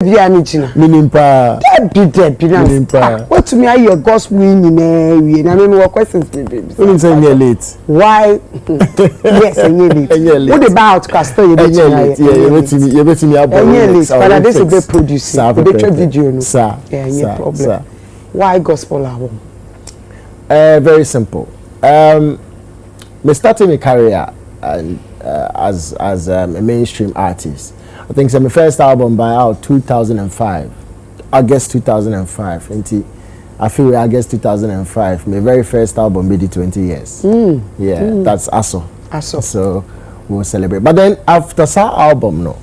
Vianigina. Minimpa. Minimpa. What to me are your gospel in and I mean what questions baby. Late. Why? Yes, late. What about Castor? You bet me about but this is a producer. Video no. Yeah, problem. Why gospel album? Very simple. Me started my career and as a mainstream artist. I think my first album by out 2005, August 2005. I feel August 2005. My very first album made 20 years. That's Aso. So we'll celebrate. But then after that album, no.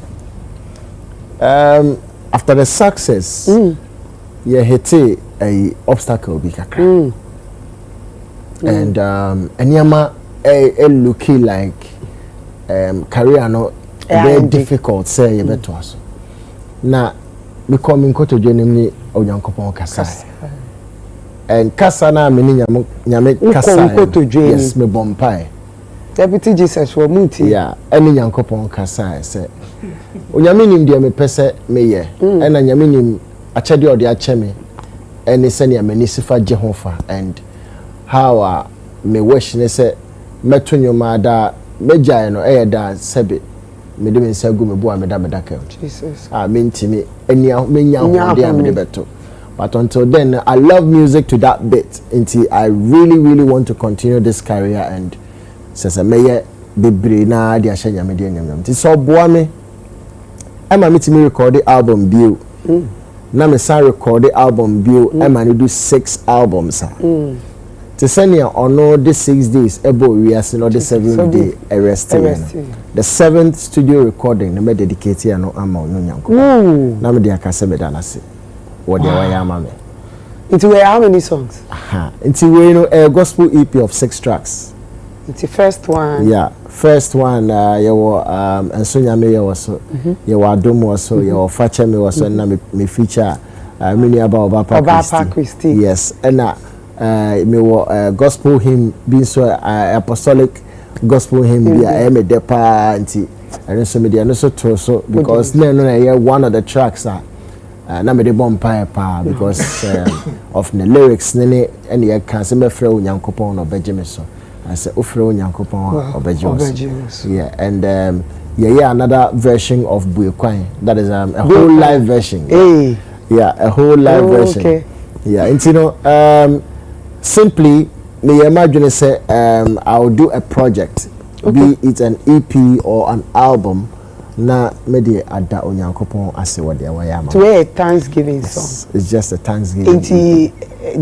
After the success, you hit a obstacle big and yama looking like career no very difficult say you better us na me come to join me Onyankopon kasa and kasa na me nyame kasa yes me bompai deputy Jesus for muti any Onyankopon kasa say onyame nim de me pese me ye and nyame nim achede ode ache me any send ya manisifa jehofa and how me wish ne say meto nyoma da mejae no da sebe me de me nsagu me bo ameda medaka Jesus mentimi enia menya ho de amede beto but until then I love music to that bit until I really want to continue this career and says meye bebre na de ahya nyame de nyam ti so boa me ama metimi record the album bio na me sa record the album bio ama ne do 6 albums to send you on the 6 days ebo we are no the 7th day arresting the 7th studio recording na me dedicate ya no ama no nyanko na me de akase me danase what dey why ama me into where how many songs into we know a gospel EP of 6 tracks it's the first one first one you ensonya me you so you adom was so you fache me was so na me feature mini about Papa Christy yes and me gospel hymn being so apostolic gospel hymn be I me depa anti and so me no so to so because no one of the tracks na me de bomb pa because of the lyrics ne and you can say me frɛ Onyankopɔn no beje so I say ofre Onyankopɔn obeje and another version of Buekwan that is a whole live version a whole live version okay. And you know simply me imagine say I'll do a project be it an EP or an album na me de ada Onyankopon ase wo de wayama to a Thanksgiving song it's just a Thanksgiving enti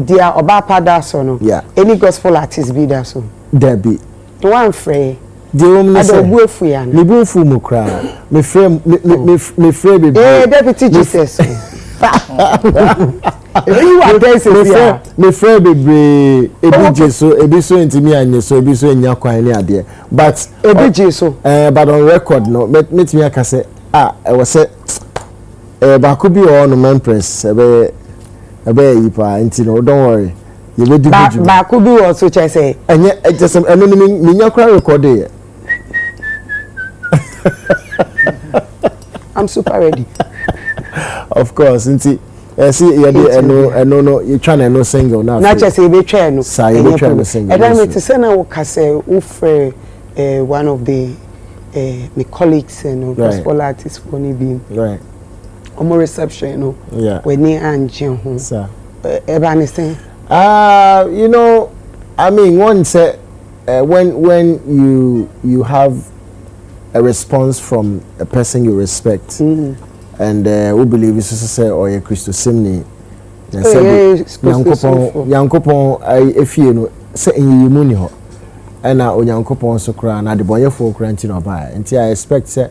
dia oba pada so no any gospel artist be that so there be the one free the woman say buefu ya me buefu mu kra me frame me frame be deputy Jesus you are there me frame be ebi so intimi anye so ebi so enya kwan ni ade but ebi so but on record no metimi aka say e was say ba ko bi o no mempress ebe yi pa nti no don't worry you will do ba ko bi o so che say enye just eno ni nya kra record here I'm super ready of course nti see you no you trying no single now na just e be try no say you be try no single and then me to say na wo ka say wo frɛ one of the my colleagues and gospel artists for ni bi right omo reception no when ni anje ho sir eba ni say you know I mean one say when you have a response from a person you respect and we believe is say or a Christo simni Yankopon efie no say enyimu ni ho na Onyankopon so kra na de boyefo kra nti no ba nti I expect say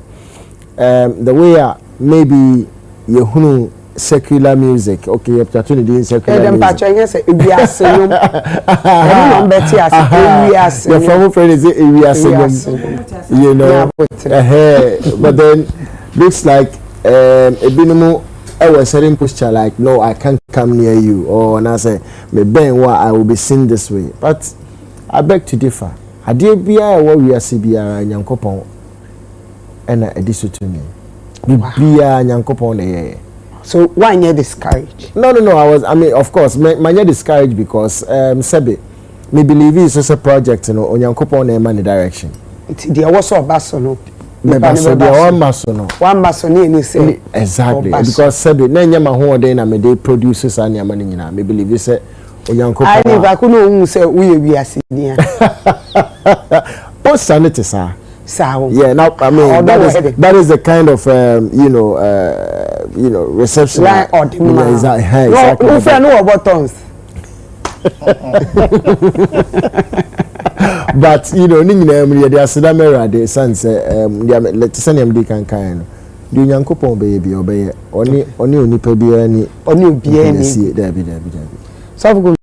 the way maybe you hunu secular music okay you have to do secular music say we are saying no beti as we are saying your former friend is we are saying you know but then looks like a binimu I was certain posture like no I can't come near you or and I say me ben wa I will be seen this way but I beg to differ ade bia what we are see bia Nyankopon and ediso to me bia Nyankopon So why you discouraged? No. I mean, of course, my discouraged because Sebi, me believe it's just a project, you know, on Yankopon and money direction. There was a basso. One maso no. Say exactly because Sebi, nanya ma ho dey na me dey produces and money nyina. Me believe it's a Yankopon. I never could know who say we are senior. Oh, sanity, sir. So yeah, now I mean that is the kind of reception. Like exactly. No, if I know about buttons. But they are Sidamera, the sons, let's send them can kind. Do Yankopon baby obey only Pebby any. So